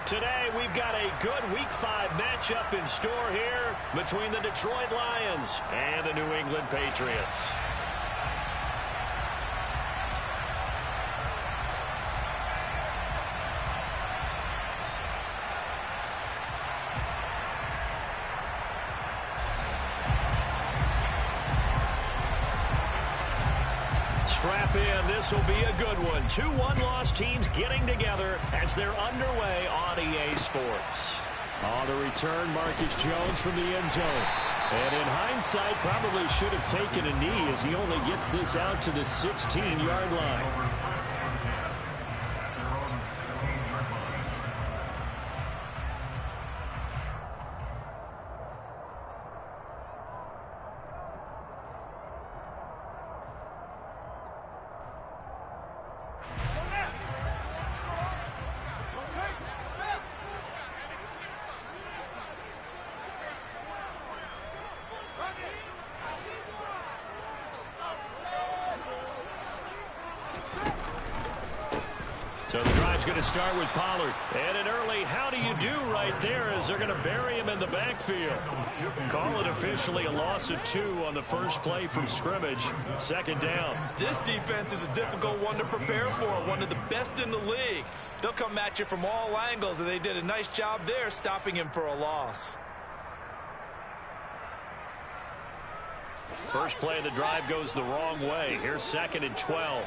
Today, we've got a good Week 5 matchup in store here between the Detroit Lions and the New England Patriots. Strap in. This will be a good one. Two one-loss teams getting together as they're underway on EA Sports. On the return, Marcus Jones from the end zone. And in hindsight, probably should have taken a knee as he only gets this out to the 16-yard line. So the drive's going to start with Pollard. And an early how do you do right there as they're going to bury him in the backfield. Call it officially a loss of 2 on the first play from scrimmage. Second down. This defense is a difficult one to prepare for. One of the best in the league. They'll come at you from all angles, and they did a nice job there stopping him for a loss. First play of the drive goes the wrong way. Here's 2nd and 12.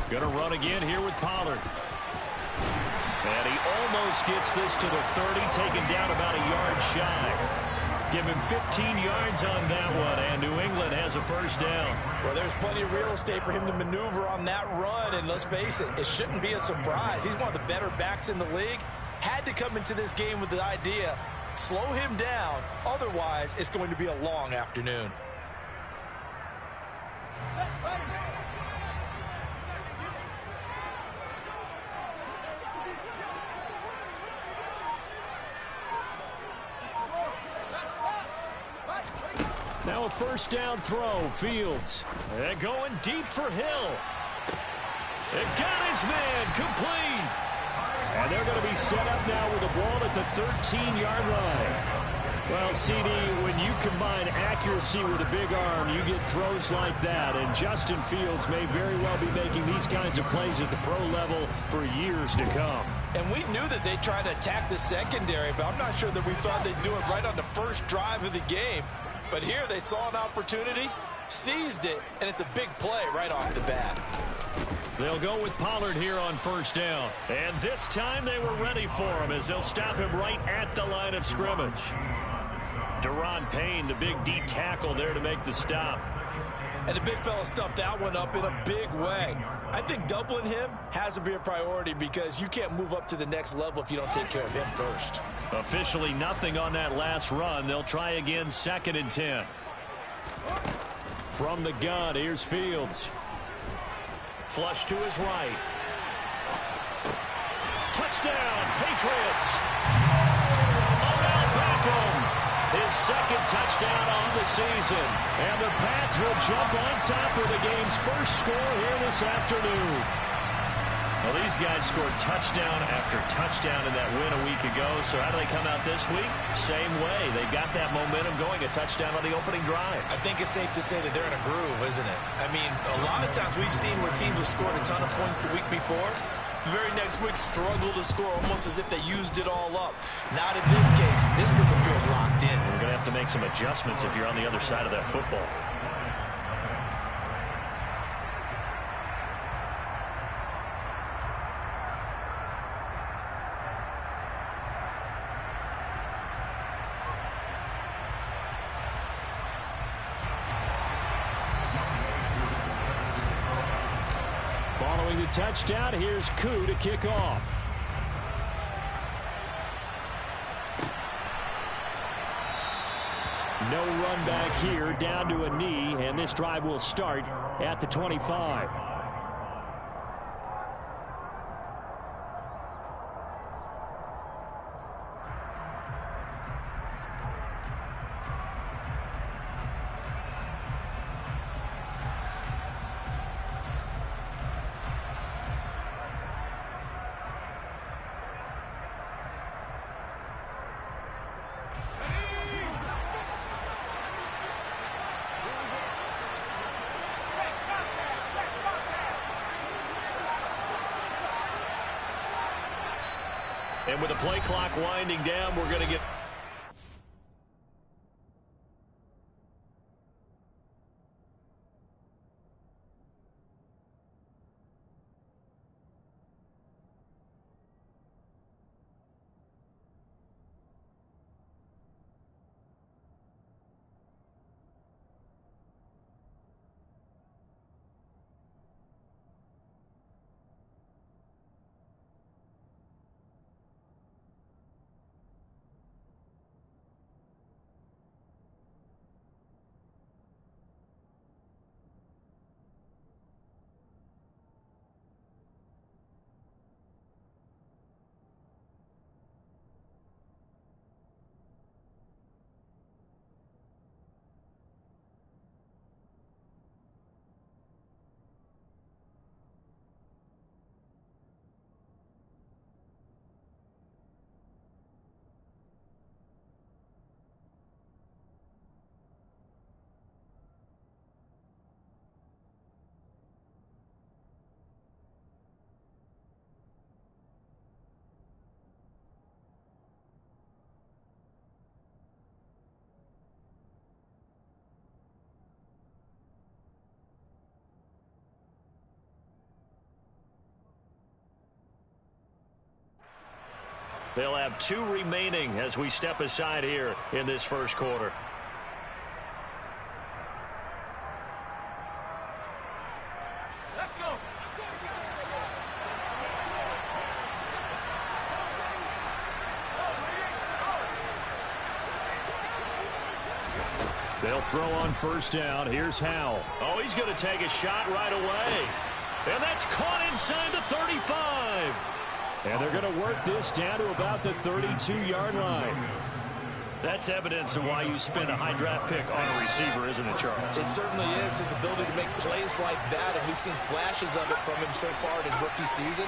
Going to run again here with Pollard. And he almost gets this to the 30, taken down about a yard shy. Give him 15 yards on that one, and New England has a first down. Well, there's plenty of real estate for him to maneuver on that run, and let's face it, it shouldn't be a surprise. He's one of the better backs in the league. Had to come into this game with the idea, slow him down, otherwise it's going to be a long afternoon. Now a first down throw, Fields. And going deep for Hill. It got his man complete. And they're going to be set up now with the ball at the 13-yard line. Well, CD, when you combine accuracy with a big arm, you get throws like that. And Justin Fields may very well be making these kinds of plays at the pro level for years to come. And we knew that they tried to attack the secondary, but I'm not sure that we thought they'd do it right on the first drive of the game. But here they saw an opportunity, seized it, and it's a big play right off the bat. They'll go with Pollard here on first down. And this time they were ready for him as they'll stop him right at the line of scrimmage. Deron Payne, the big D tackle there to make the stop. And the big fella stuffed that one up in a big way. I think doubling him has to be a priority because you can't move up to the next level if you don't take care of him first. Officially nothing on that last run. They'll try again 2nd and 10. From the gun, here's Fields. Flush to his right. Touchdown, Patriots. Odell Beckham. His 2nd touchdown on the season. And the Pats will jump on top of the game's first score here this afternoon. Well, these guys scored touchdown after touchdown in that win a week ago. So how do they come out this week? Same way. They got that momentum going, a touchdown on the opening drive. I think it's safe to say that they're in a groove, isn't it? I mean, a lot of times we've seen where teams have scored a ton of points the week before. The very next week struggle to score almost as if they used it all up. Not in this case. This group appears locked in. We're going to have to make some adjustments if you're on the other side of that football. Following the touchdown, here's Koo to kick off. No run back here, down to a knee, and this drive will start at the 25. And with the play clock winding down, we're going to get... They'll have 2 remaining as we step aside here in this first quarter. Let's go. They'll throw on first down. Here's Howell. Oh, he's going to take a shot right away. And that's caught inside the 35. And they're going to work this down to about the 32-yard line. That's evidence of why you spend a high draft pick on a receiver, isn't it, Charles? It certainly is. His ability to make plays like that, and we've seen flashes of it from him so far in his rookie season.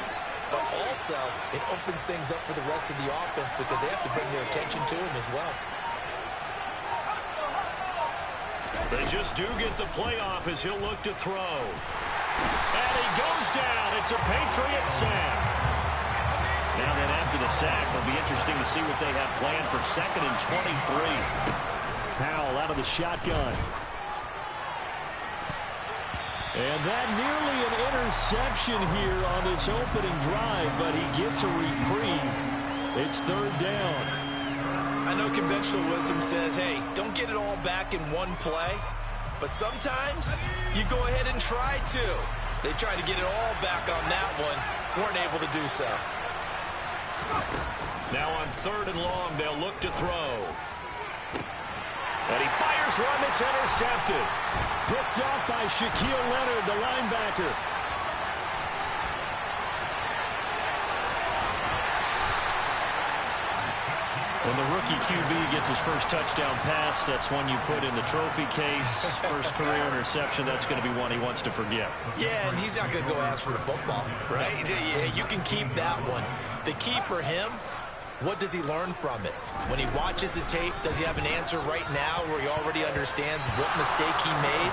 But also, it opens things up for the rest of the offense because they have to bring their attention to him as well. They just do get the playoff as he'll look to throw. And he goes down. It's a Patriot sack. Now then, after the sack, it'll be interesting to see what they have planned for 2nd and 23. Howell out of the shotgun. And that nearly an interception here on this opening drive, but he gets a reprieve. It's 3rd down. I know conventional wisdom says, hey, don't get it all back in one play. But sometimes you go ahead and try to. They tried to get it all back on that one. Weren't able to do so. Now on 3rd and long, they'll look to throw. And he fires one that's intercepted. Picked off by Shaquille Leonard, the linebacker. When the rookie QB gets his first touchdown pass, that's one you put in the trophy case. First career interception, that's going to be one he wants to forget. Yeah, and he's not going to go ask for the football, right? Yeah, you can keep that one. The key for him, what does he learn from it? When he watches the tape, does he have an answer right now where he already understands what mistake he made?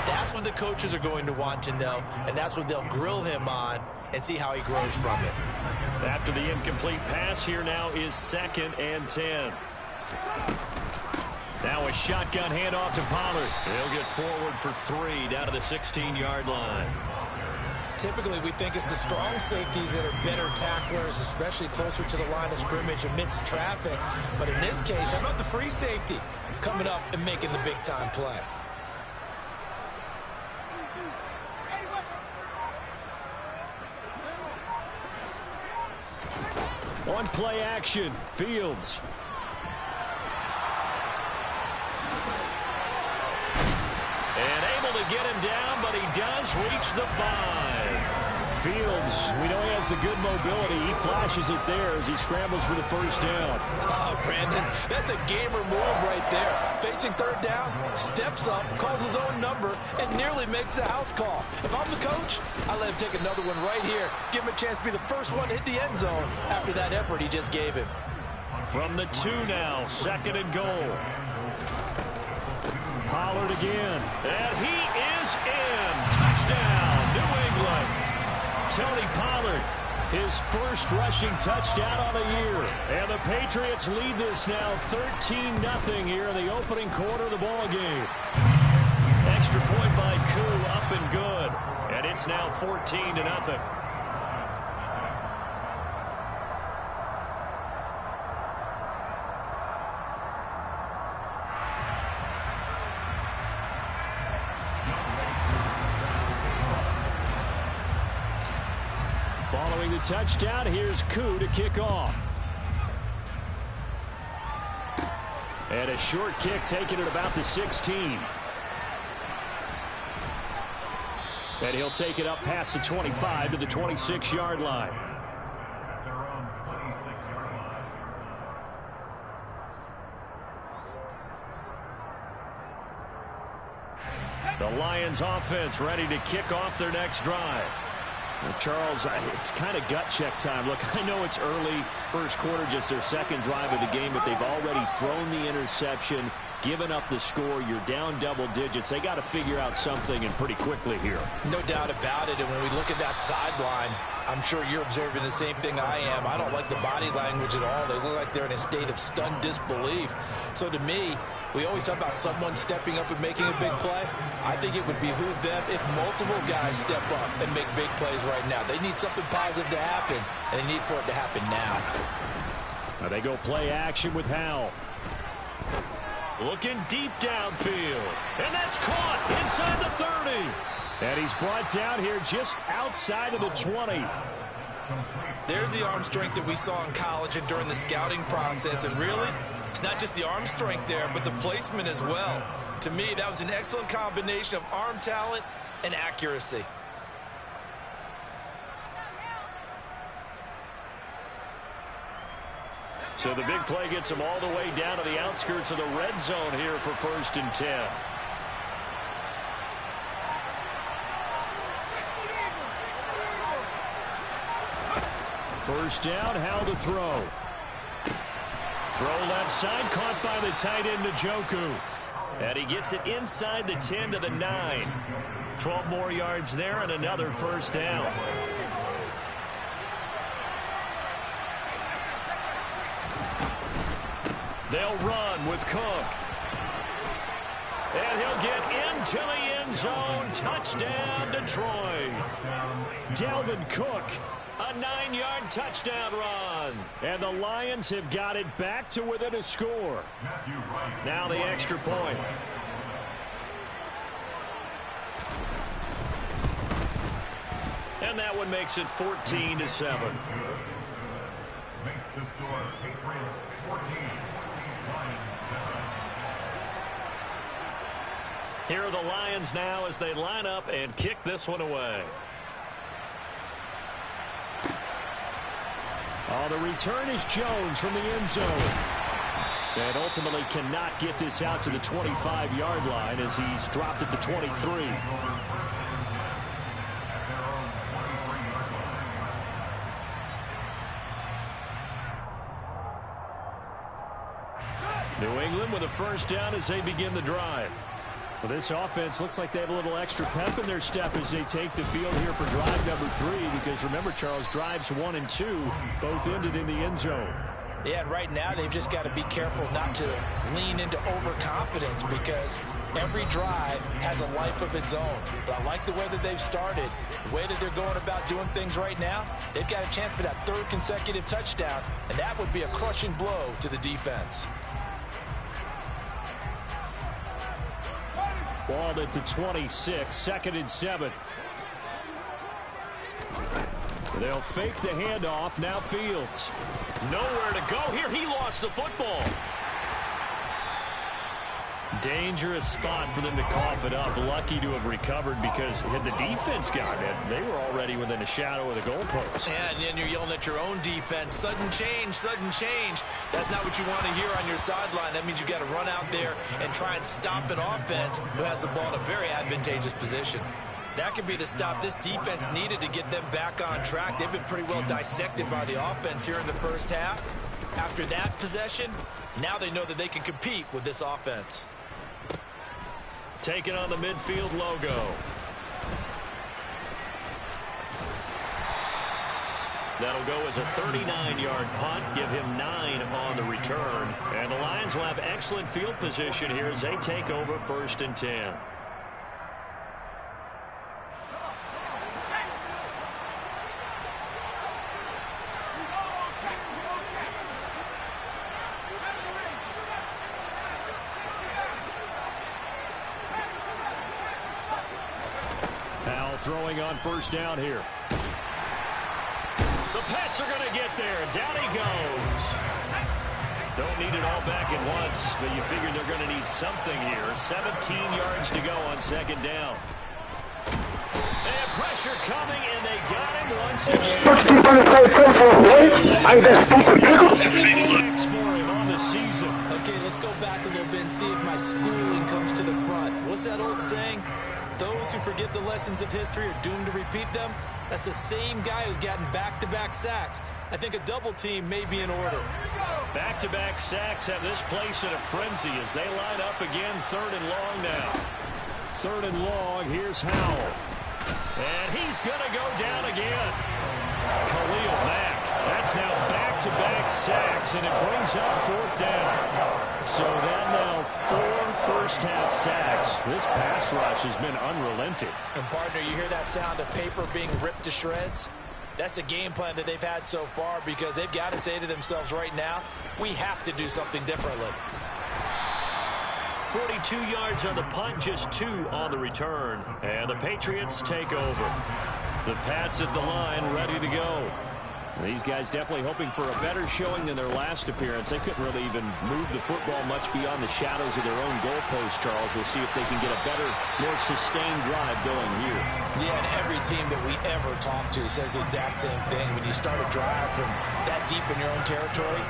That's what the coaches are going to want to know, and that's what they'll grill him on and see how he grows from it. After the incomplete pass, here now is 2nd and 10. Now a shotgun handoff to Pollard. He'll get forward for 3 down to the 16-yard line. Typically, we think it's the strong safeties that are better tacklers, especially closer to the line of scrimmage amidst traffic. But in this case, how about the free safety coming up and making the big-time play? On play action, Fields. And able to get him down, but he does reach the 5. Fields, we know he has the good mobility. He flashes it there as he scrambles for the first down. Oh, Brandon, that's a gamer move right there. Facing 3rd down, steps up, calls his own number, and nearly makes the house call. If I'm the coach, I let him take another one right here. Give him a chance to be the first one to hit the end zone after that effort he just gave him. From the 2 now, 2nd and goal. Pollard again. And he is in. Touchdown, New England. Tony Pollard His first rushing touchdown on the year. And the Patriots lead this now 13-0 here in the opening quarter of the ball game. Extra point by Koo, up and good. And it's now 14-0. Following the touchdown, here's Koo to kick off. And a short kick taken at about the 16. And he'll take it up past the 25 to the 26-yard line. The Lions offense ready to kick off their next drive. Well, Charles, it's kind of gut check time. Look, I know it's early, first quarter, just their second drive of the game, but they've already thrown the interception, given up the score. You're down double digits. They got to figure out something, and pretty quickly here. No doubt about it. And when we look at that sideline, I'm sure you're observing the same thing I am. I don't like the body language at all. They look like they're in a state of stunned disbelief. So to me, we always talk about someone stepping up and making a big play. I think it would behoove them if multiple guys step up and make big plays right now. They need something positive to happen, and they need for it to happen now. Now they go play action with Howell. Looking deep downfield. And that's caught inside the 30. And he's brought down here just outside of the 20. There's the arm strength that we saw in college and during the scouting process. And really, it's not just the arm strength there, but the placement as well. To me, that was an excellent combination of arm talent and accuracy. So the big play gets him all the way down to the outskirts of the red zone here for 1st and 10. First down, Howell to throw. Throw left side, caught by the tight end Njoku. And he gets it inside the 10 to the 9. 12 more yards there and another first down. They'll run with Cook. And he'll get into the end zone. Touchdown, Detroit. Dalvin Cook, a 9-yard touchdown run. And the Lions have got it back to within a score. Now the extra point. And that one makes it 14-7. Makes the score Patriots 14, Lions 7. Here are the Lions now as they line up and kick this one away. Oh, the return is Jones from the end zone. And ultimately cannot get this out to the 25-yard line as he's dropped at the 23. New England with a first down as they begin the drive. Well, this offense looks like they have a little extra pep in their step as they take the field here for drive number 3. Because remember, Charles, drives 1 and 2 both ended in the end zone. Yeah, and right now they've just got to be careful not to lean into overconfidence because every drive has a life of its own. But I like the way that they've started, the way that they're going about doing things right now. They've got a chance for that 3rd consecutive touchdown, and that would be a crushing blow to the defense. Ball at the 26, 2nd and 7. They'll fake the handoff. Now Fields. Nowhere to go here. He lost the football. Dangerous spot for them to cough it up. Lucky to have recovered because had the defense gotten it, they were already within a shadow of the goalpost. Yeah, and then you're yelling at your own defense. Sudden change, sudden change. That's not what you want to hear on your sideline. That means you got to run out there and try and stop an offense who has the ball in a very advantageous position. That could be the stop this defense needed to get them back on track. They've been pretty well dissected by the offense here in the first half. After that possession, now they know that they can compete with this offense. Taking on the midfield logo. That'll go as a 39-yard punt, give him 9 on the return. And the Lions will have excellent field position here as they take over 1st and 10. Now throwing on 1st down here. The Pats are going to get there. Down he goes. Don't need it all back at once, but you figure they're going to need something here. 17 yards to go on 2nd down. They have pressure coming, and they got him once again. Sacks for him on the season. Okay, let's go back a little bit and see if my schooling comes to the front. What's that old saying? Those who forget the lessons of history are doomed to repeat them. That's the same guy who's gotten back-to-back sacks. I think a double team may be in order. Back-to-back sacks have this place in a frenzy as they line up again. 3rd and long now. 3rd and long. Here's Howell. And he's going to go down again. Khalil Mack. That's now back-to-back sacks, and it brings up 4th down. So that now 4 first-half sacks. This pass rush has been unrelenting. And, partner, you hear that sound of paper being ripped to shreds? That's a game plan that they've had so far because they've got to say to themselves right now, we have to do something differently. 42 yards on the punt, just 2 on the return. And the Patriots take over. The Pats at the line, ready to go. These guys definitely hoping for a better showing than their last appearance. They couldn't really even move the football much beyond the shadows of their own goalpost, Charles. We'll see if they can get a better, more sustained drive going here. Yeah, and every team that we ever talk to says the exact same thing. When you start a drive from that deep in your own territory,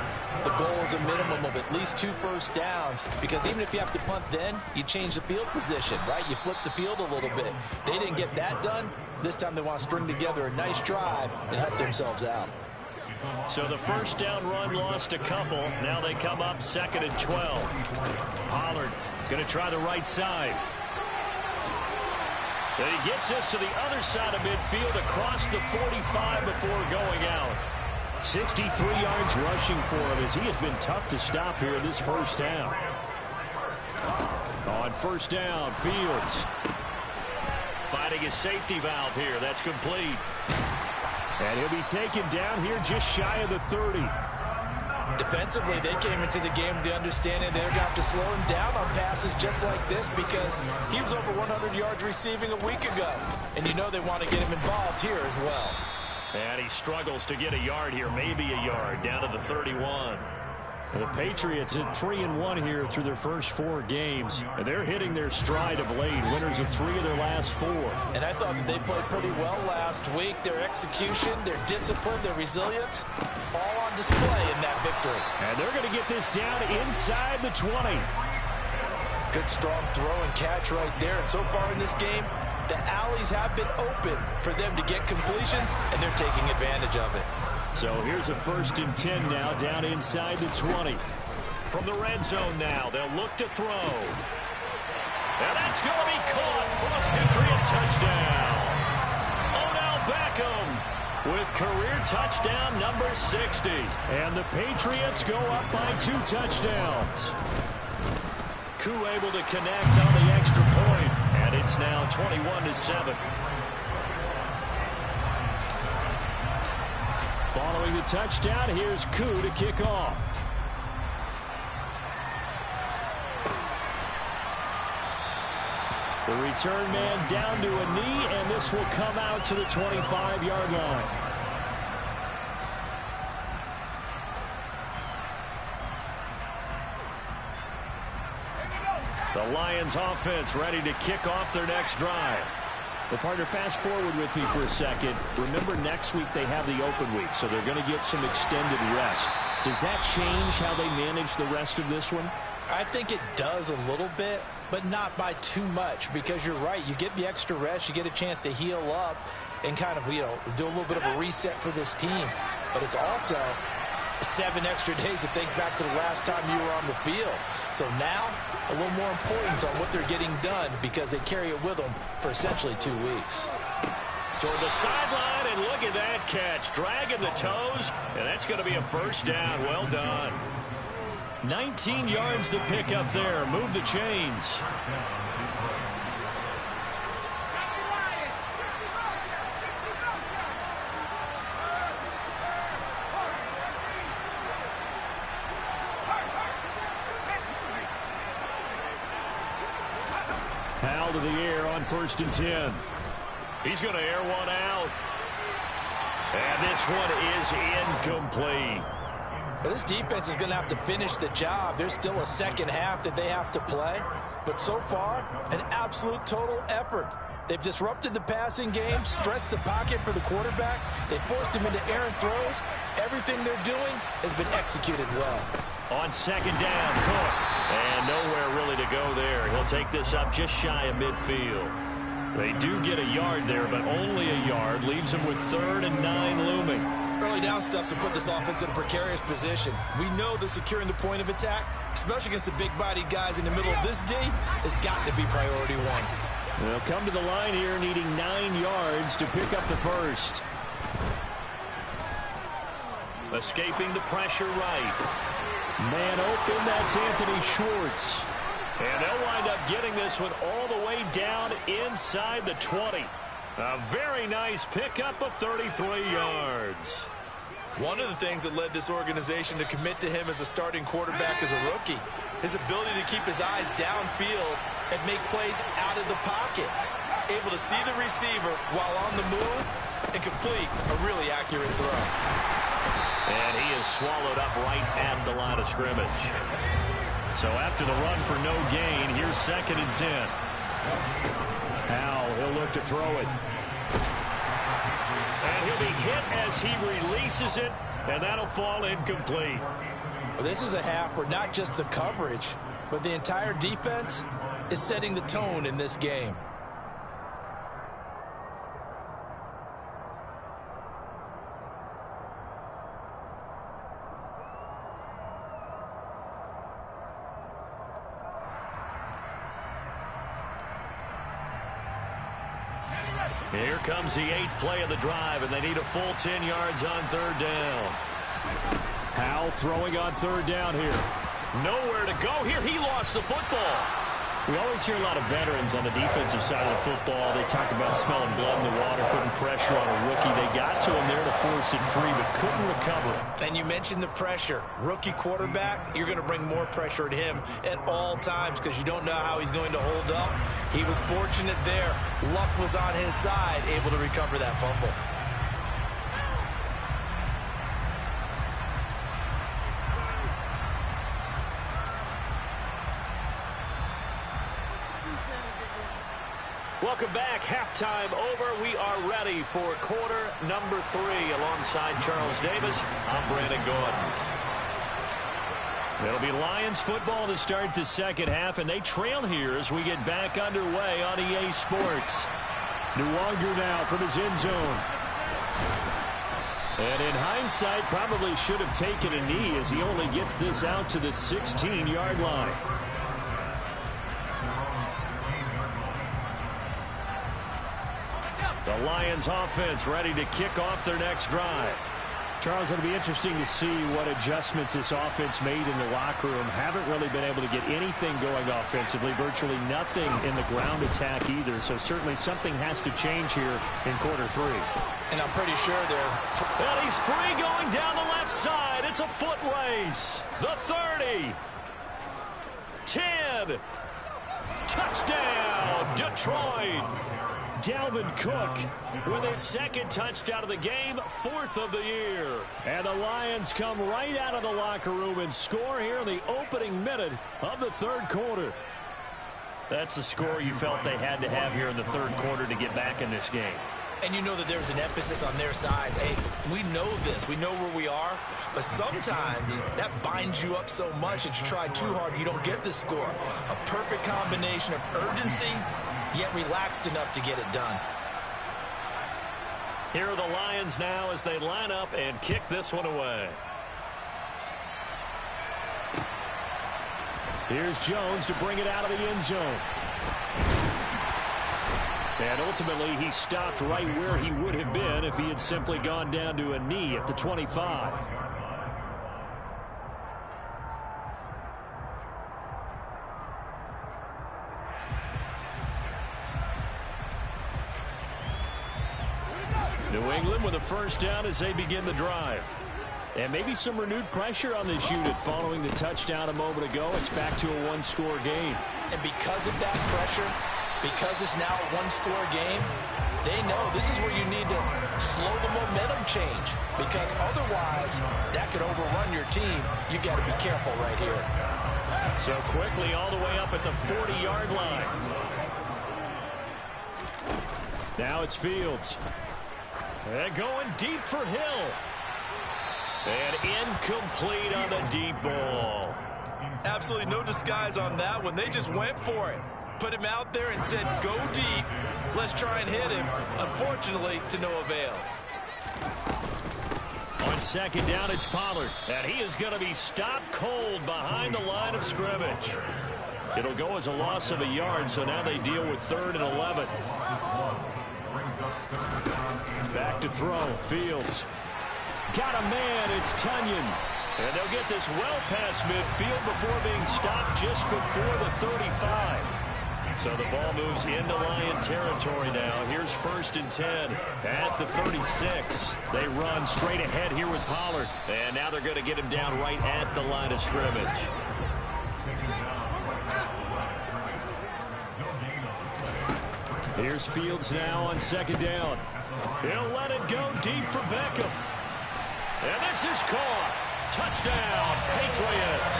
the goal is a minimum of at least 2 first downs, because even if you have to punt then, you change the field position, right? You flip the field a little bit. They didn't get that done. This time they want to string together a nice drive and help themselves out. So the 1st down run lost a couple. Now they come up 2nd and 12. Pollard going to try the right side. And he gets us to the other side of midfield across the 45 before going out. 63 yards rushing for him as he has been tough to stop here in this 1st down. On 1st down, Fields. Finding his safety valve here. That's complete. And he'll be taken down here just shy of the 30. Defensively, they came into the game with the understanding they're going to have to slow him down on passes just like this because he was over 100 yards receiving a week ago. And you know they want to get him involved here as well. And he struggles to get a yard here, maybe a yard, down to the 31. The Patriots at 3-1 here through their first 4 games. And they're hitting their stride of late. Winners of 3 of their last 4. And I thought that they played pretty well last week. Their execution, their discipline, their resilience, all on display in that victory. And they're going to get this down inside the 20. Good strong throw and catch right there. And so far in this game, the alleys have been open for them to get completions, and they're taking advantage of it. So here's a 1st and 10 now down inside the 20. From the red zone now, they'll look to throw. And that's going to be caught for a Patriot touchdown. Odell Beckham with career touchdown number 60. And the Patriots go up by 2 touchdowns. Koo able to connect on the extra point, and it's now 21-7. Following the touchdown, here's Koo to kick off. The return man down to a knee, and this will come out to the 25-yard line. The Lions offense ready to kick off their next drive. Well, partner, fast forward with me for a second. Remember, next week they have the open week, so they're going to get some extended rest. Does that change how they manage the rest of this one? I think it does a little bit, but not by too much, because you're right. You get the extra rest. You get a chance to heal up and kind of, do a little bit of a reset for this team. But it's also 7 extra days to think back to the last time you were on the field. So now, a little more importance on what they're getting done because they carry it with them for essentially 2 weeks. Toward the sideline, and look at that catch. Dragging the toes, and that's going to be a first down. Well done. 19 yards to pick up there. Move the chains. Howell to the air on 1st and 10. He's going to air one out. And this one is incomplete. Well, this defense is going to have to finish the job. There's still a second half that they have to play. But so far, an absolute total effort. They've disrupted the passing game, stressed the pocket for the quarterback. They forced him into errant throws. Everything they're doing has been executed well. On 2nd down, Cook. And nowhere really to go there. He'll take this up just shy of midfield. They do get a yard there, but only a yard. Leaves them with 3rd and 9 looming. Early down stuffs will put this offense in a precarious position. We know that securing the point of attack, especially against the big-bodied guys in the middle of this D, has got to be priority one. They'll come to the line here needing 9 yards to pick up the first. Escaping the pressure right. Man open, that's Anthony Schwartz. And they'll wind up getting this one all the way down inside the 20. A very nice pickup of 33 yards. One of the things that led this organization to commit to him as a starting quarterback as a rookie, his ability to keep his eyes downfield and make plays out of the pocket. Able to see the receiver while on the move and complete a really accurate throw. And he is swallowed up right at the line of scrimmage. So after the run for no gain, here's 2nd and 10. Howell, he'll look to throw it. And he'll be hit as he releases it, and that'll fall incomplete. Well, this is a half where not just the coverage, but the entire defense is setting the tone in this game. Here comes the 8th play of the drive, and they need a full 10 yards on 3rd down. Howell throwing on 3rd down here. Nowhere to go here. He lost the football. We always hear a lot of veterans on the defensive side of the football. They talk about smelling blood in the water, putting pressure on a rookie. They got to him there to force it free, but couldn't recover. And you mentioned the pressure. Rookie quarterback, you're going to bring more pressure at him at all times because you don't know how he's going to hold up. He was fortunate there. Luck was on his side, able to recover that fumble. Welcome back. Halftime over. We are ready for quarter number 3. Alongside Charles Davis, I'm Brandon Gordon. It'll be Lions football to start the second half, and they trail here as we get back underway on EA Sports. Nwanger now from his end zone. And in hindsight, probably should have taken a knee as he only gets this out to the 16-yard line. The Lions offense ready to kick off their next drive. Charles, it'll be interesting to see what adjustments this offense made in the locker room. Haven't really been able to get anything going offensively, virtually nothing in the ground attack either. So certainly something has to change here in quarter 3. And I'm pretty sure they're... Well, he's free going down the left side. It's a foot race. The 30. 10. Touchdown, Detroit. Dalvin Cook with his 2nd touchdown of the game, 4th of the year. And the Lions come right out of the locker room and score here in the opening minute of the 3rd quarter. That's the score you felt they had to have here in the 3rd quarter to get back in this game. And you know that there's an emphasis on their side. Hey, we know this. We know where we are. But sometimes that binds you up so much that you try too hard, you don't get the score. A perfect combination of urgency, yet relaxed enough to get it done. Here are the Lions now as they line up and kick this one away. Here's Jones to bring it out of the end zone. And ultimately, he stopped right where he would have been if he had simply gone down to a knee at the 25. New England with a first down as they begin the drive. And maybe some renewed pressure on this unit following the touchdown a moment ago. It's back to a one-score game. And because of that pressure, because it's now a one-score game, they know this is where you need to slow the momentum change, because otherwise that could overrun your team. You got to be careful right here. So quickly all the way up at the 40-yard line. Now it's Fields. And going deep for Hill. And incomplete on the deep ball. Absolutely no disguise on that one. They just went for it. Put him out there and said, go deep. Let's try and hit him. Unfortunately, to no avail. On second down, it's Pollard. And he is going to be stopped cold behind the line of scrimmage. It'll go as a loss of a yard, so now they deal with 3rd and 11. Back to throw. Fields. Got a man. It's Tunyon. And they'll get this well past midfield before being stopped just before the 35. So the ball moves into Lion territory now. Here's 1st and 10 at the 36. They run straight ahead here with Pollard. And now they're going to get him down right at the line of scrimmage. Here's Fields now on second down. He'll let it go deep for Beckham. And this is caught. Touchdown, Patriots.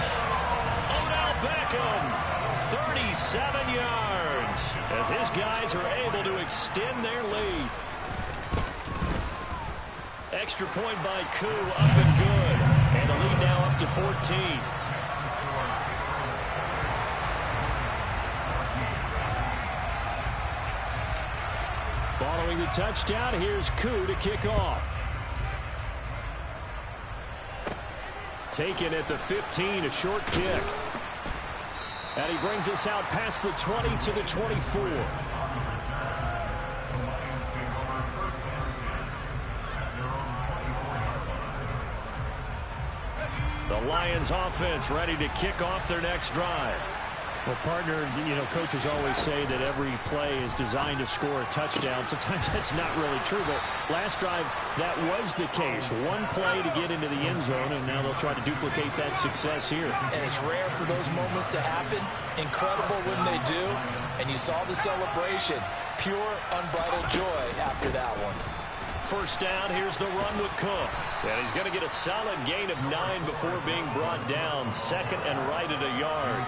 Odell Beckham, 37 yards, as his guys are able to extend their lead. Extra point by Koo, up and good. And the lead now up to 14. Following the touchdown, here's Koo to kick off. Taken at the 15, a short kick. And he brings us out past the 20 to the 24. The Lions offense ready to kick off their next drive. Well, partner, coaches always say that every play is designed to score a touchdown. Sometimes that's not really true, but last drive, that was the case. One play to get into the end zone, and now they'll try to duplicate that success here. And it's rare for those moments to happen. Incredible when they do. And you saw the celebration. Pure, unbridled joy after that one. First down, here's the run with Cook. And he's going to get a solid gain of 9 before being brought down. 2nd and right at a yard.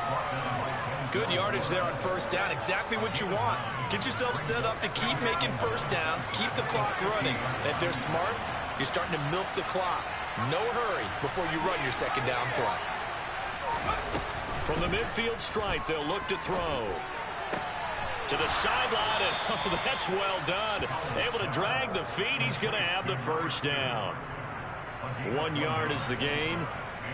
Good yardage there on first down. Exactly what you want. Get yourself set up to keep making first downs. Keep the clock running. And if they're smart, you're starting to milk the clock. No hurry before you run your second down play. From the midfield stripe, they'll look to throw. To the sideline, and oh, that's well done. Able to drag the feet. He's going to have the first down. 1 yard is the gain,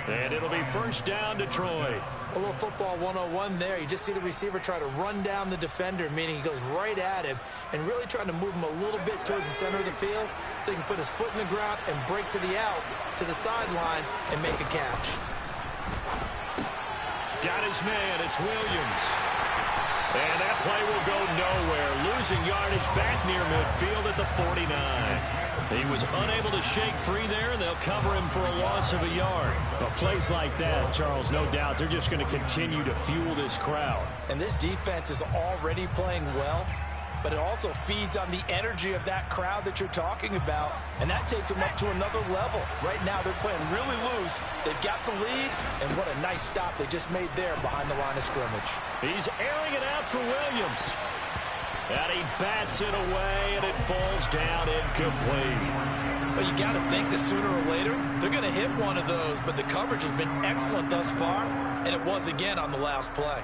and it'll be first down, Detroit. A little football 101 there. You just see the receiver try to run down the defender, meaning he goes right at him and really trying to move him a little bit towards the center of the field so he can put his foot in the ground and break to the out, to the sideline, and make a catch. Got his man. It's Williams. And that play will go nowhere. Losing yardage back near midfield at the 49. He was unable to shake free there, and they'll cover him for a loss of a yard. But plays like that, Charles, no doubt, they're just going to continue to fuel this crowd. And this defense is already playing well, but it also feeds on the energy of that crowd that you're talking about, and that takes them up to another level. Right now, they're playing really loose. They've got the lead, and what a nice stop they just made there behind the line of scrimmage. He's airing it out for Williams. And he bats it away, and it falls down incomplete. Well, you got to think that sooner or later, they're going to hit one of those, but the coverage has been excellent thus far, and it was again on the last play.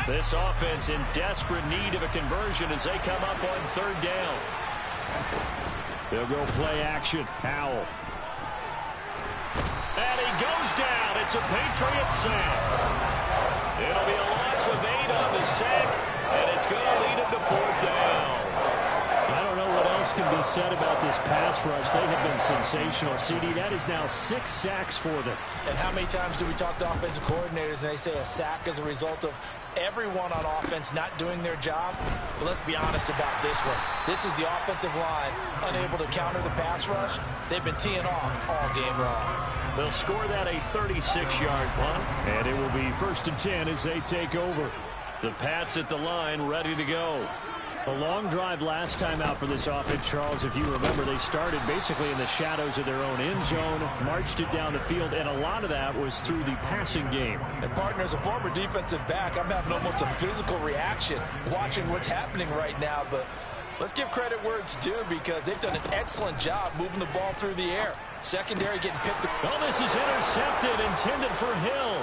This offense in desperate need of a conversion as they come up on 3rd down. They'll go play action. Howell. And he goes down it's a Patriots sack. It'll be a loss of 8 on the sack, and it's going to lead him to 4th down. I don't know what else can be said about this pass rush. They have been sensational, CD. That is now 6 sacks for them. And how many times do we talk to offensive coordinators and they say a sack as a result of everyone on offense not doing their job? But let's be honest about this one. This is the offensive line unable to counter the pass rush. They've been teeing off all game long. They'll score that a 36-yard punt, and it will be 1st and 10 as they take over. The Pats at the line, ready to go. A long drive last time out for this offense, Charles. If you remember, they started basically in the shadows of their own end zone, marched it down the field, and a lot of that was through the passing game. And partner, as a former defensive back, I'm having almost a physical reaction watching what's happening right now. But let's give credit where it's due because they've done an excellent job moving the ball through the air. Secondary getting picked up. Oh, this is intercepted, intended for Hill.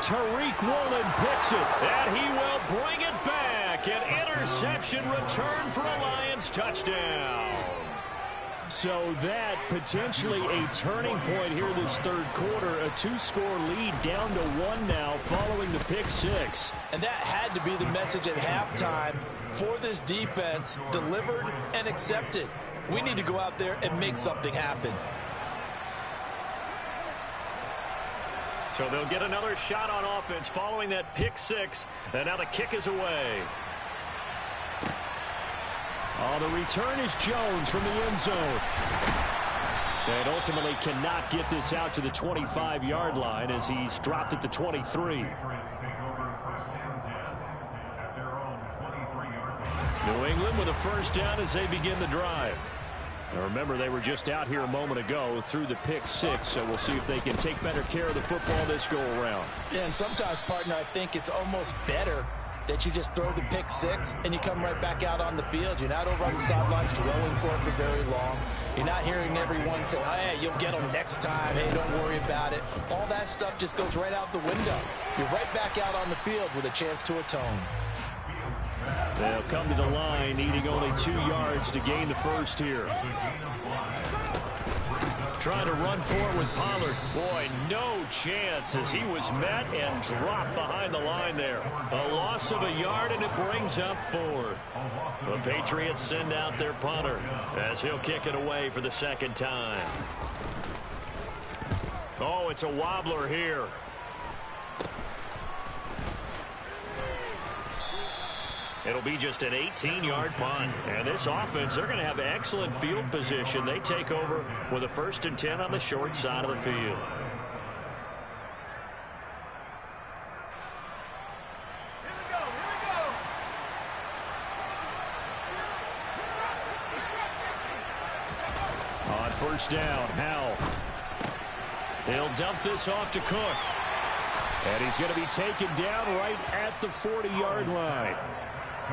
Tariq Woolen picks it, and he will bring it back. An interception return for a Lions touchdown. So that potentially a turning point here this 3rd quarter. A 2-score lead down to 1 now following the pick 6. And that had to be the message at halftime for this defense, delivered and accepted. We need to go out there and make something happen. So they'll get another shot on offense following that pick 6. And now the kick is away. Oh, the return is Jones from the end zone. And ultimately cannot get this out to the 25-yard line as he's dropped at the 23. New England with a 1st down as they begin the drive. Now remember, they were just out here a moment ago through the pick 6, so we'll see if they can take better care of the football this go-around. Yeah, and sometimes, partner, I think it's almost better that you just throw the pick 6 and you come right back out on the field. You're not over on the sidelines dwelling for it for very long. You're not hearing everyone say, hey, you'll get them next time. Hey, don't worry about it. All that stuff just goes right out the window. You're right back out on the field with a chance to atone. They'll come to the line, needing only 2 yards to gain the 1st here. Trying to run forward with Pollard. Boy, no chance as he was met and dropped behind the line there. A loss of a yard, and it brings up 4th. The Patriots send out their punter as he'll kick it away for the 2nd time. Oh, it's a wobbler here. It'll be just an 18-yard punt. And this offense, they're going to have excellent field position. They take over with a 1st and 10 on the short side of the field. On 1st down, Howell. They'll dump this off to Cook. And he's going to be taken down right at the 40-yard line.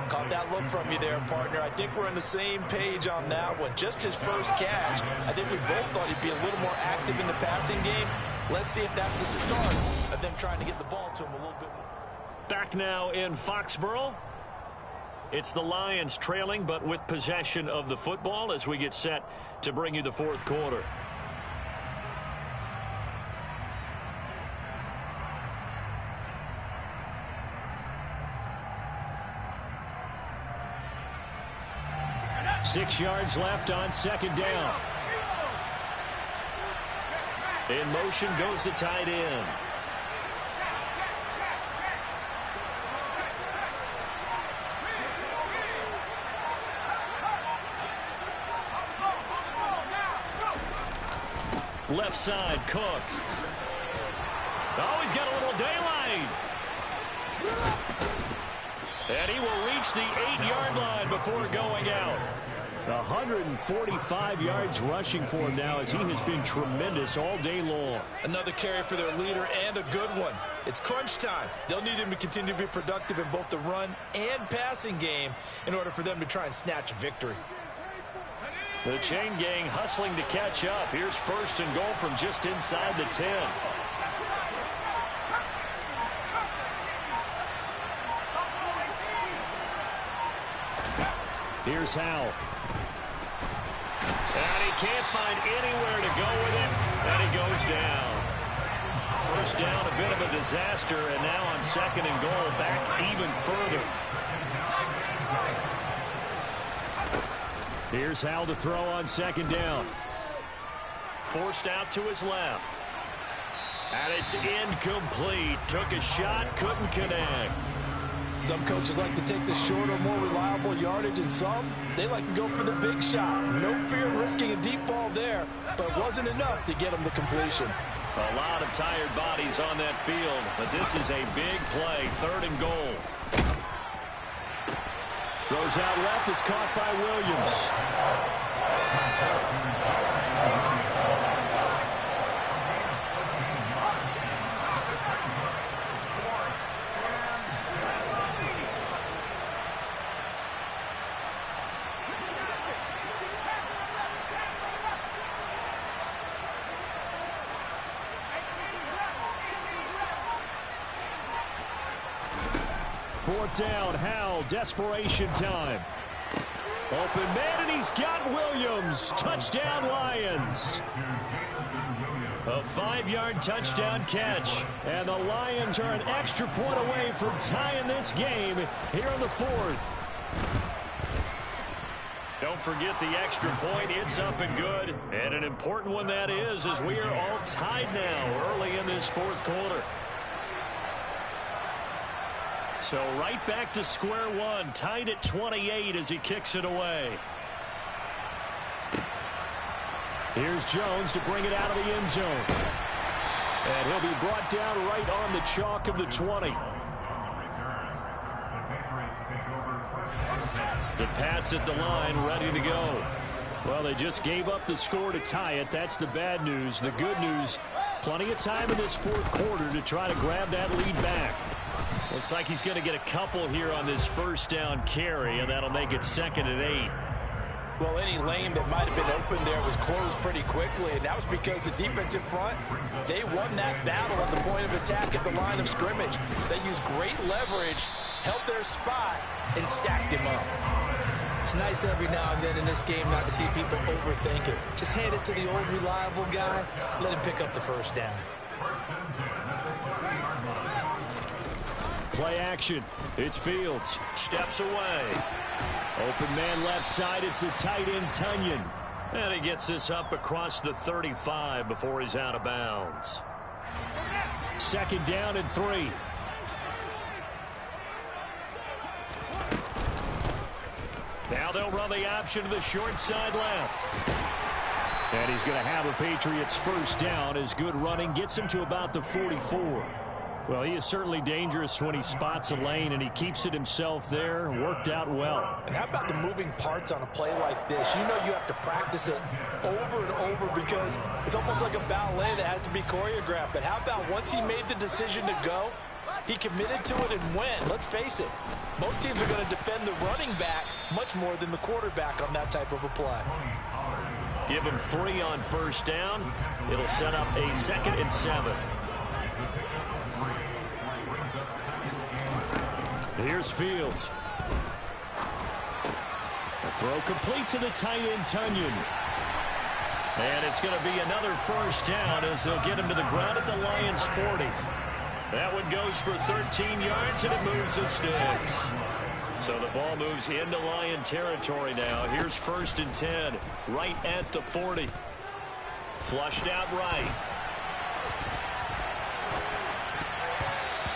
Caught that look from you there, partner. I think we're on the same page on that one. Just his first catch. I think we both thought he'd be a little more active in the passing game. Let's see if that's the start of them trying to get the ball to him a little bit more. Back now in Foxborough. It's the Lions trailing, but with possession of the football as we get set to bring you the 4th quarter. Six yards left on 2nd down. In motion goes the tight end. Left side, Cook. Oh, he's got a little daylight. And he will reach the 8-yard line before going out. 145 yards rushing for him now as he has been tremendous all day long. Another carry for their leader and a good one. It's crunch time. They'll need him to continue to be productive in both the run and passing game in order for them to try and snatch a victory. The chain gang hustling to catch up. Here's 1st and goal from just inside the 10. Here's Howell. And he can't find anywhere to go with it. And he goes down. first down, a bit of a disaster, and now on 2nd and goal, back even further. Here's Howell to throw on 2nd down. Forced out to his left. And it's incomplete. Took a shot, couldn't connect. Some coaches like to take the shorter, more reliable yardage, and some, they like to go for the big shot. No fear of risking a deep ball there, but it wasn't enough to get them the completion. A lot of tired bodies on that field, but this is a big play. 3rd and goal. Throws out left. It's caught by Williams. Fourth down, Howell, desperation time. Open man, and he's got Williams. Touchdown, Lions. A 5-yard touchdown catch. And the Lions are an extra point away from tying this game here in the 4th. Don't forget the extra point. It's up and good. And an important one that is, as we are all tied now early in this 4th quarter. So right back to square one, tied at 28 as he kicks it away. Here's Jones to bring it out of the end zone. And he'll be brought down right on the chalk of the 20. The Pats at the line, ready to go. Well, they just gave up the score to tie it. That's the bad news. The good news, plenty of time in this 4th quarter to try to grab that lead back. Looks like he's going to get a couple here on this first down carry, and that'll make it 2nd and 8. Well, any lane that might have been open there was closed pretty quickly, and that was because the defensive front, they won that battle at the point of attack at the line of scrimmage. They used great leverage, held their spot, and stacked him up. It's nice every now and then in this game not to see people overthink it. Just hand it to the old reliable guy, let him pick up the first down. Play action. It's Fields. Steps away. Open man left side. It's the tight end, Tunyon. And he gets this up across the 35 before he's out of bounds. 2nd down and 3. Now they'll run the option to the short side left. And he's going to have a Patriots first down as good running gets him to about the 44. Well, he is certainly dangerous when he spots a lane, and he keeps it himself there. Worked out well. And how about the moving parts on a play like this? You know you have to practice it over and over because it's almost like a ballet that has to be choreographed. But how about once he made the decision to go, he committed to it and went. Let's face it, most teams are going to defend the running back much more than the quarterback on that type of a play. Give him 3 on first down. It'll set up a 2nd and 7. Here's Fields. The throw complete to the tight end, Tunyon. And it's going to be another first down as they'll get him to the ground at the Lions' 40. That one goes for 13 yards, and it moves the sticks. So the ball moves into Lion territory now. Here's 1st and 10, right at the 40. Flushed out right.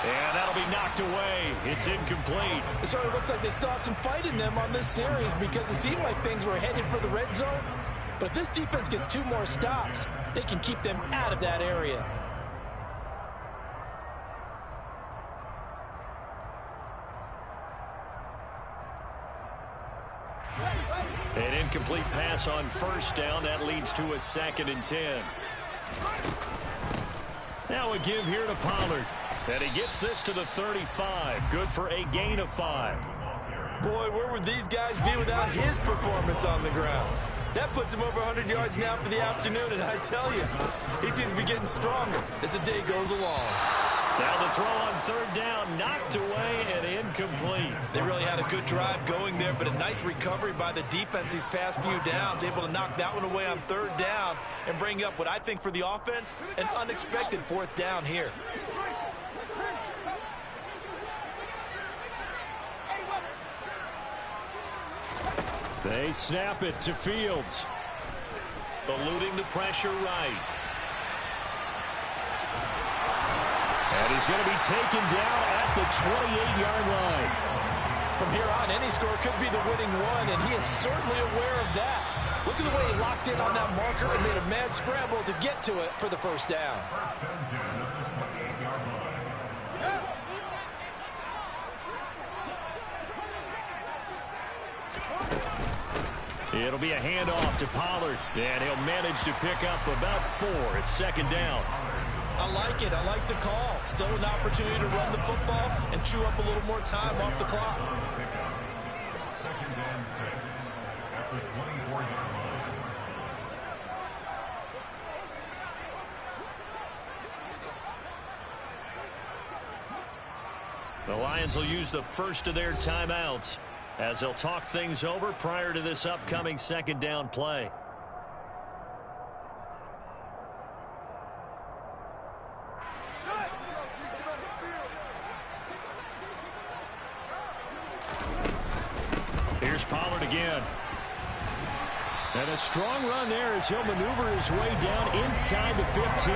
And that'll be knocked away. It's incomplete. It sort of looks like they still have some fight in them on this series because it seemed like things were headed for the red zone. But if this defense gets 2 more stops, they can keep them out of that area. An incomplete pass on first down. That leads to a 2nd and 10. Now a give here to Pollard. And he gets this to the 35. Good for a gain of 5. Boy, where would these guys be without his performance on the ground? That puts him over 100 yards now for the afternoon, and I tell you, he seems to be getting stronger as the day goes along. Now the throw on third down, knocked away and incomplete. They really had a good drive going there, but a nice recovery by the defense these past few downs, able to knock that one away on third down and bring up what I think for the offense, an unexpected fourth down here. They snap it to Fields. Eluding the pressure right. And he's going to be taken down at the 28-yard line. From here on, any score could be the winning one, and he is certainly aware of that. Look at the way he locked in on that marker and made a mad scramble to get to it for the first down. It'll be a handoff to Pollard, and he'll manage to pick up about 4 at second down. I like it. I like the call. Still an opportunity to run the football and chew up a little more time off the clock. Second and 6 at the 24-yard line. The Lions will use the first of their timeouts as they'll talk things over prior to this upcoming second down play. Here's Pollard again. And a strong run there as he'll maneuver his way down inside the 15.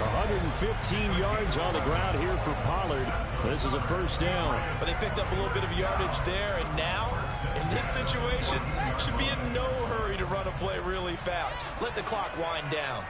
115 yards on the ground here for Pollard. This is a first down. But they picked up a little bit of yardage there, and now, in this situation, should be in no hurry to run a play really fast. Let the clock wind down.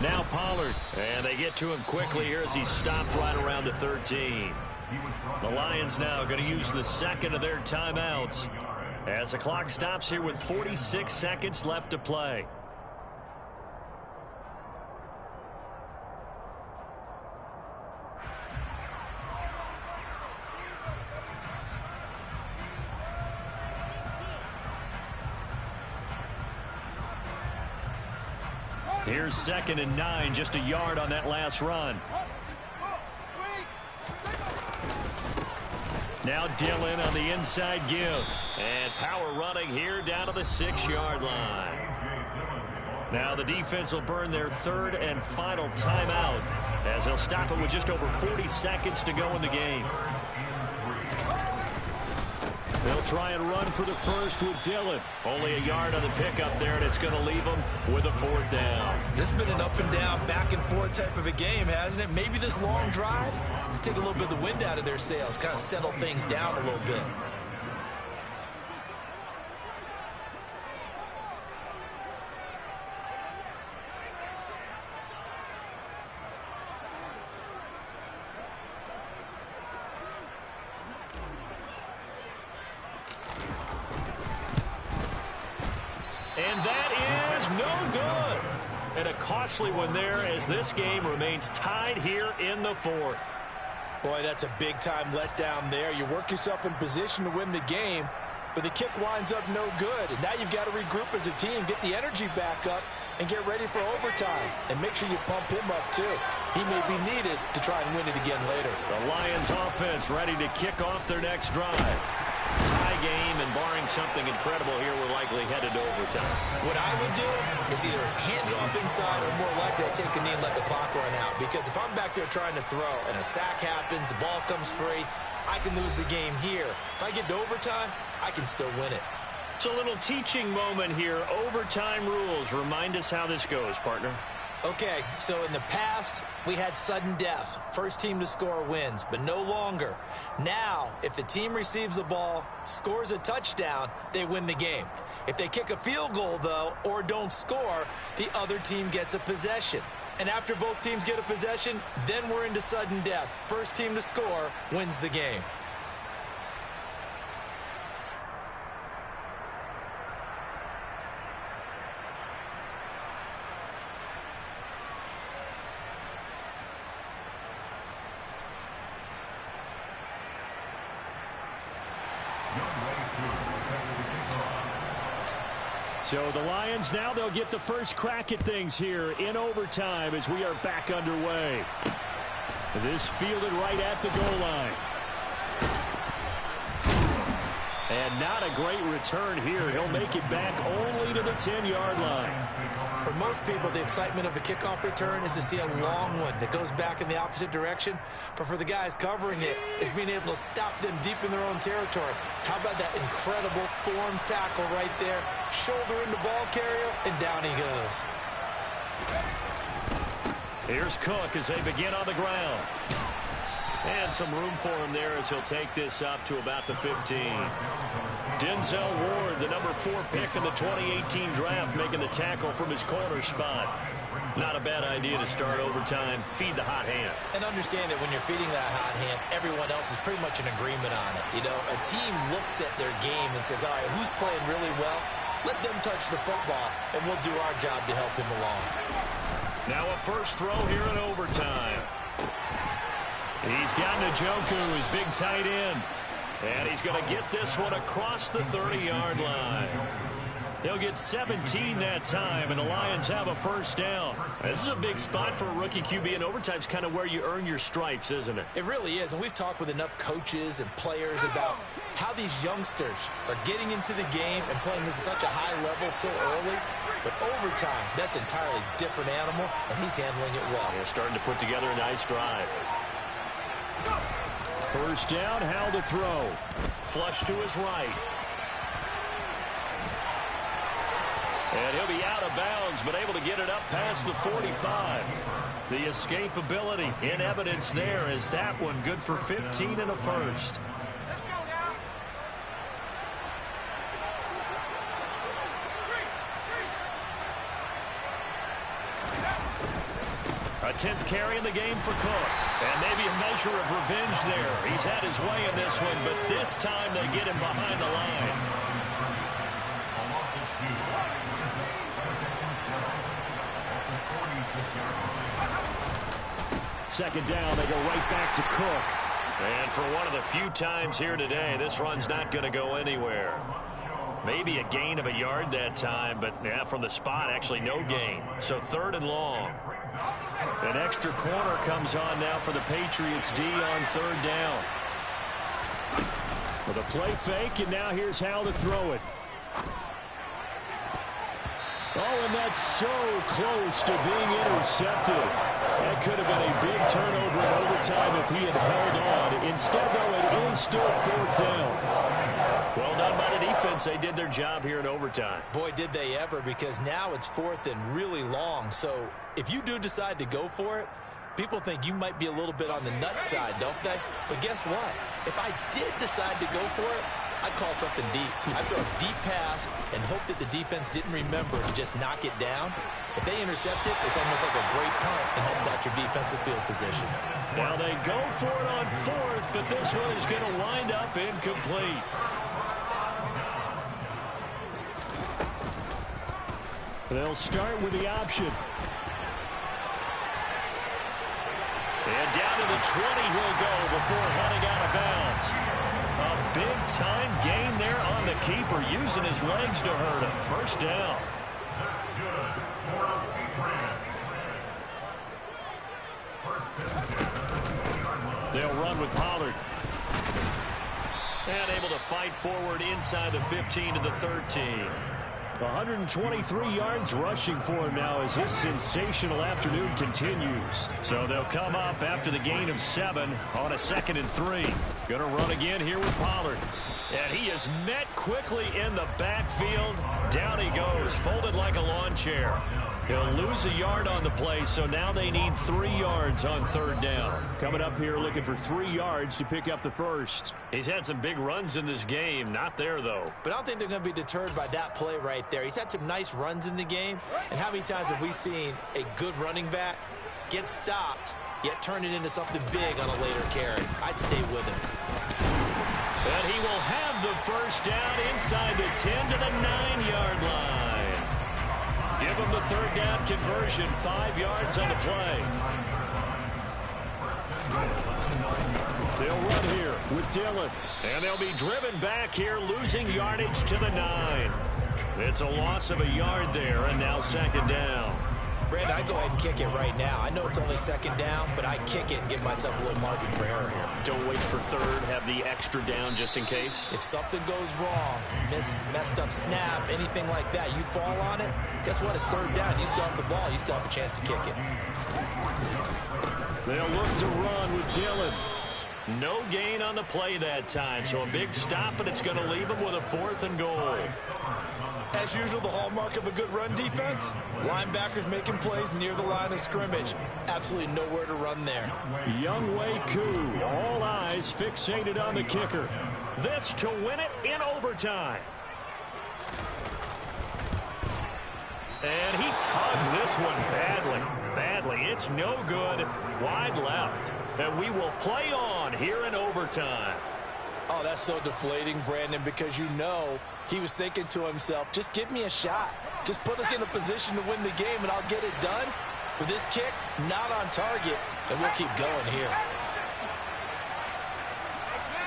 Now Pollard, and they get to him quickly here as he stopped right around the 13. The Lions now going to use the second of their timeouts as the clock stops here with 46 seconds left to play. Here's 2nd and 9, just a yard on that last run. Now Dillon on the inside give. And power running here down to the 6-yard line. Now the defense will burn their third and final timeout as they'll stop it with just over 40 seconds to go in the game. They'll try and run for the first with Dillon. Only a yard on the pickup there, and it's going to leave them with a 4th down. This has been an up and down, back and forth type of a game, hasn't it? Maybe this long drive will take a little bit of the wind out of their sails, kind of settle things down a little bit. And that is no good. And a costly one there as this game remains tied here in the 4th. Boy, that's a big-time letdown there. You work yourself in position to win the game, but the kick winds up no good. And now you've got to regroup as a team, get the energy back up, and get ready for overtime. And make sure you pump him up, too. He may be needed to try and win it again later. The Lions offense ready to kick off their next drive. Tie game, and barring something incredible here, we're likely headed to overtime. What I would do is either hand it off inside or more likely to take a knee and let the clock run out. Because if I'm back there trying to throw and a sack happens, the ball comes free, I can lose the game here. If I get to overtime, I can still win it. It's a little teaching moment here. Overtime rules. Remind us how this goes, partner. Okay, so in the past, we had sudden death. First team to score wins, but no longer. Now, if the team receives the ball, scores a touchdown, they win the game. If they kick a field goal, though, or don't score, the other team gets a possession. And after both teams get a possession, then we're into sudden death. First team to score wins the game. So the Lions now they'll get the first crack at things here in overtime as we are back underway. This fielded right at the goal line. And not a great return here. He'll make it back only to the 10-yard line. For most people, the excitement of a kickoff return is to see a long one that goes back in the opposite direction. But for the guys covering it, it's being able to stop them deep in their own territory. How about that incredible form tackle right there? Shoulder in the ball carrier, and down he goes. Here's Cook as they begin on the ground. And some room for him there as he'll take this up to about the 15. Denzel Ward, the number 4 pick in the 2018 draft, making the tackle from his corner spot. Not a bad idea to start overtime. Feed the hot hand. And understand that when you're feeding that hot hand, everyone else is pretty much in agreement on it. You know, a team looks at their game and says, all right, who's playing really well? Let them touch the football, and we'll do our job to help him along. Now a first throw here in overtime. He's got Njoku, his big tight end. And he's going to get this one across the 30-yard line. They'll get 17 that time, and the Lions have a first down. This is a big spot for a rookie QB, and overtime's kind of where you earn your stripes, isn't it? It really is, and we've talked with enough coaches and players about how these youngsters are getting into the game and playing this at such a high level so early. But overtime, that's an entirely different animal, and he's handling it well. They're starting to put together a nice drive. First down, Howell to throw. Flush to his right. And he'll be out of bounds, but able to get it up past the 45. The escapability in evidence there as that one good for 15 and a first. A 10th carry in the game for Cook. And maybe a measure of revenge there. He's had his way in this one, but this time they get him behind the line. Second down, they go right back to Cook. And for one of the few times here today, this run's not going to go anywhere. Maybe a gain of a yard that time, but yeah, from the spot, actually no gain. So 3rd and long. An extra corner comes on now for the Patriots D on 3rd down. With a play fake, and now here's Howell to throw it. Oh, and that's so close to being intercepted. That could have been a big turnover in overtime if he had held on. Instead, though, it is still 4th down. Well done by the defense. They did their job here in overtime. Boy, did they ever, because now it's 4th and really long. So if you do decide to go for it, people think you might be a little bit on the nut side, don't they? But guess what? If I did decide to go for it, I'd call something deep. I'd throw a deep pass and hope that the defense didn't remember to just knock it down. If they intercept it, it's almost like a great punt and helps out your defense with field position. Now they go for it on 4th, but this one is going to wind up incomplete. They'll start with the option. And down to the 20 he'll go before heading out of bounds. A big-time gain there on the keeper, using his legs to hurt him. First down. They'll run with Pollard. And able to fight forward inside the 15 to the 13. 123 yards rushing for him now as his sensational afternoon continues. So they'll come up after the gain of 7 on a 2nd and 3. Going to run again here with Pollard. And he is met quickly in the backfield. Down he goes, folded like a lawn chair. He'll lose a yard on the play, so now they need 3 yards on 3rd down. Coming up here looking for 3 yards to pick up the first. He's had some big runs in this game. Not there, though. But I don't think they're going to be deterred by that play right there. He's had some nice runs in the game. And how many times have we seen a good running back get stopped, yet turn it into something big on a later carry? I'd stay with him. And he will have the first down inside the 10 to the 9-yard line. Give him the 3rd down conversion, 5 yards on the play. They'll run here with Dillon. And they'll be driven back here, losing yardage to the 9. It's a loss of a yard there, and now second down. Brandon, I'd go ahead and kick it right now. I know it's only second down, but I kick it and give myself a little margin for error here. Don't wait for third, have the extra down just in case. If something goes wrong, messed up snap, anything like that, you fall on it, guess what? It's third down. You still have the ball. You still have a chance to kick it. They'll look to run with Dillon. No gain on the play that time, so a big stop, and it's going to leave them with a 4th and goal. As usual, the hallmark of a good run defense, linebackers making plays near the line of scrimmage. Absolutely nowhere to run there. Younghoe Koo, all eyes fixated on the kicker. This to win it in overtime. And he tugged this one badly. It's no good. Wide left. And we will play on here in overtime. Oh, that's so deflating, Brandon, because you know he was thinking to himself, just give me a shot. Just put us in a position to win the game, and I'll get it done. But this kick, not on target, and we'll keep going here.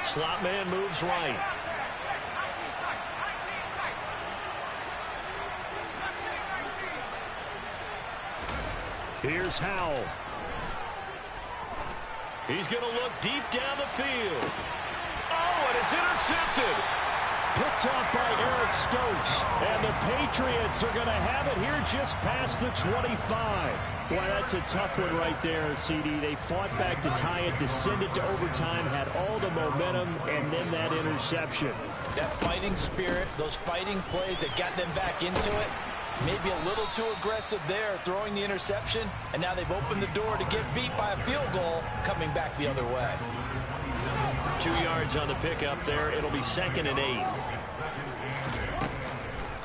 Slot man moves right. Here's Howell. He's going to look deep down the field. Oh, and it's intercepted. Picked off by Eric Stokes. And the Patriots are going to have it here just past the 25. Boy, that's a tough one right there, CD. They fought back to tie it, descended to overtime, had all the momentum, and then that interception. That fighting spirit, those fighting plays that got them back into it, maybe a little too aggressive there, throwing the interception, and now they've opened the door to get beat by a field goal, coming back the other way. 2 yards on the pickup there. It'll be 2nd and 8.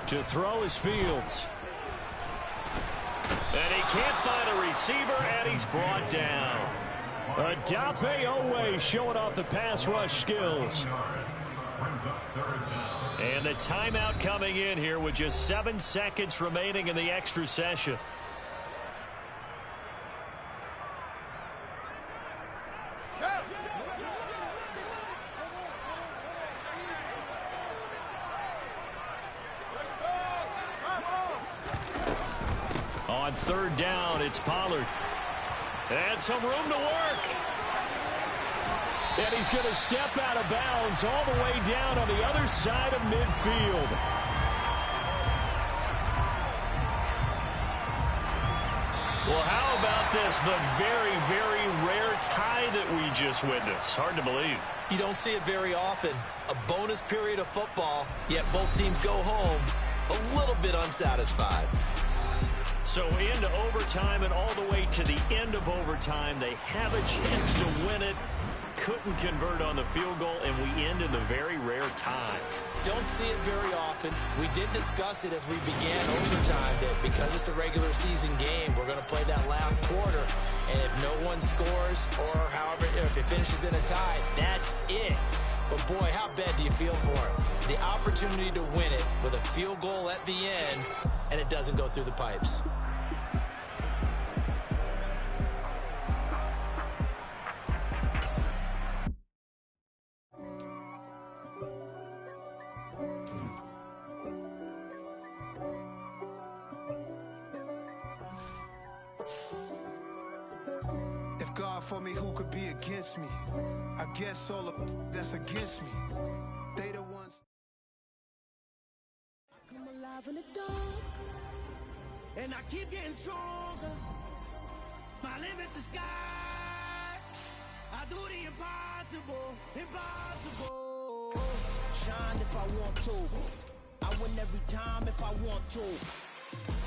To throw is Fields. And he can't find a receiver, and he's brought down. Odafe Oweh showing off the pass rush skills. And the timeout coming in here with just 7 seconds remaining in the extra session. On 3rd down, it's Pollard. And some room to work. And he's going to step out of bounds all the way down on the other side of midfield. Well, how about this? The very, very rare tie that we just witnessed. Hard to believe. You don't see it very often. A bonus period of football, yet both teams go home a little bit unsatisfied. So into overtime and all the way to the end of overtime, they have a chance to win it. Couldn't convert on the field goal, and we end in the very rare tie. Don't see it very often. We did discuss it as we began overtime that because it's a regular season game, we're going to play that last quarter. And if no one scores or however, if it finishes in a tie, that's it. But boy, how bad do you feel for him? The opportunity to win it with a field goal at the end, and it doesn't go through the pipes. If God for me, who could be against me? I guess all the that's against me. They the ones. I come alive in the dark, and I keep getting stronger. My limit's the sky. I do the impossible, impossible. Shine if I want to. I win every time if I want to.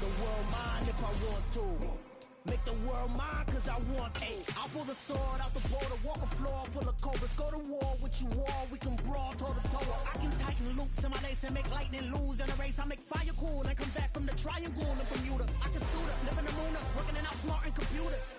The world mine if I want to. Make the world mine cause I want to. I pull the sword out the border, walk a floor full of cobras. Go to war with you all, we can brawl toe to toe. I can tighten loops in my lace and make lightning lose in a race. I make fire cool and come back from the triangle and Bermuda. I can suit up, live in the moon up, working and outsmarting computers.